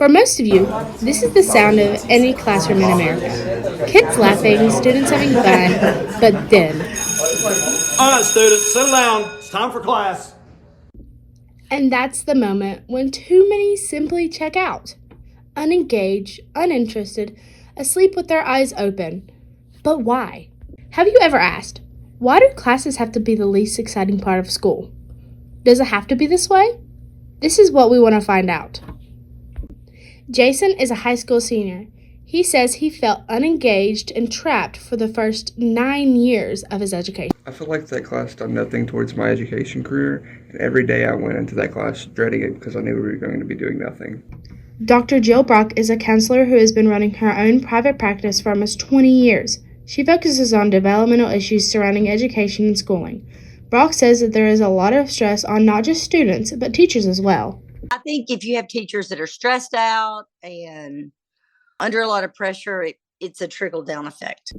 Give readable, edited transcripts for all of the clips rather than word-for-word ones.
For most of you, this is the sound of any classroom in America. Kids laughing, students having fun, but then. All right, students, settle down. It's time for class. And that's the moment when too many simply check out. Unengaged, uninterested, asleep with their eyes open. But why? Have you ever asked, why do classes have to be the least exciting part of school? Does it have to be this way? This is what we want to find out. Jason is a high school senior. He says he felt unengaged and trapped for the first 9 years of his education. I feel like that class done nothing towards my education career, and every day I went into that class dreading it because I knew we were going to be doing nothing. Dr. Jill Brock is a counselor who has been running her own private practice for almost 20 years. She focuses on developmental issues surrounding education and schooling. Brock says that there is a lot of stress on not just students, but teachers as well. I think if you have teachers that are stressed out and under a lot of pressure, it's a trickle-down effect.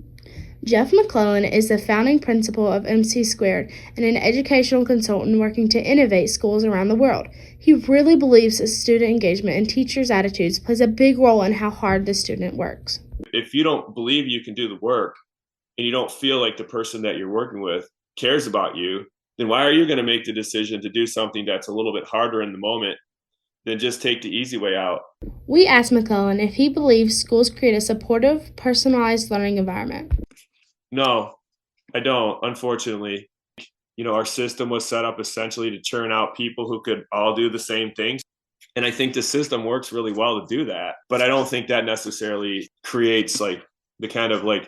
Jeff McClellan is the founding principal of MC Squared and an educational consultant working to innovate schools around the world. He really believes that student engagement and teachers' attitudes plays a big role in how hard the student works. If you don't believe you can do the work and you don't feel like the person that you're working with cares about you, then why are you going to make the decision to do something that's a little bit harder in the moment than just take the easy way out? We asked McClellan if he believes schools create a supportive, personalized learning environment. No, I don't, unfortunately. Our system was set up essentially to churn out people who could all do the same things. And I think the system works really well to do that. But I don't think that necessarily creates the kind of a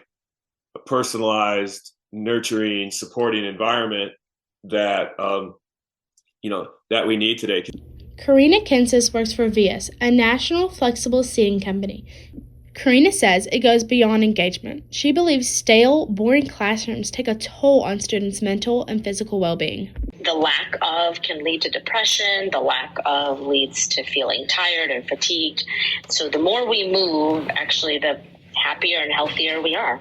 personalized, nurturing, supporting environment that, that we need today. Karina Kensis works for VIAS, a national flexible seating company. Karina says it goes beyond engagement. She believes stale, boring classrooms take a toll on students' mental and physical well-being. The lack of can lead to depression. The lack of leads to feeling tired and fatigued. So the more we move, actually, the happier and healthier we are.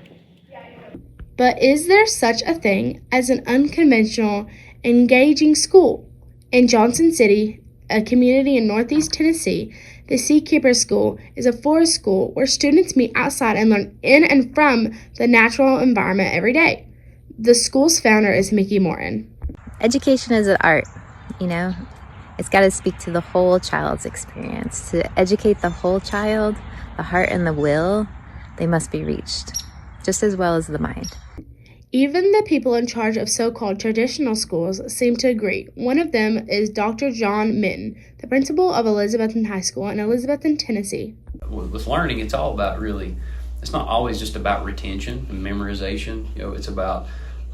But is there such a thing as an unconventional, engaging school? In Johnson City, a community in Northeast Tennessee, the Seakeeper School is a forest school where students meet outside and learn in and from the natural environment every day. The school's founder is Mickey Morton. Education is an art, It's got to speak to the whole child's experience. To educate the whole child, the heart and the will, they must be reached, just as well as the mind. Even the people in charge of so-called traditional schools seem to agree. One of them is Dr. John Minton, the principal of Elizabethton High School in Elizabethton, Tennessee. With learning, it's all about it's not always just about retention and memorization. It's about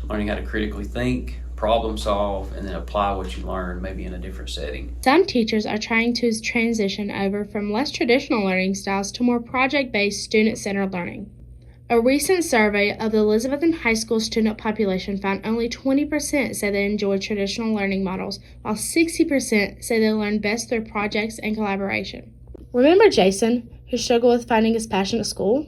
learning how to critically think, problem solve, and then apply what you learn maybe in a different setting. Some teachers are trying to transition over from less traditional learning styles to more project-based, student-centered learning. A recent survey of the Elizabethton High School student population found only 20% say they enjoyed traditional learning models, while 60% say they learned best through projects and collaboration. Remember Jason, who struggled with finding his passion at school?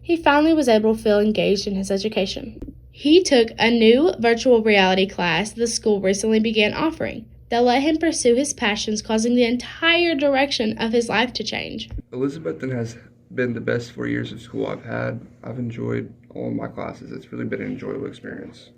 He finally was able to feel engaged in his education. He took a new virtual reality class the school recently began offering that let him pursue his passions, causing the entire direction of his life to change. Elizabethton has been the best 4 years of school I've had. I've enjoyed all of my classes. It's really been an enjoyable experience.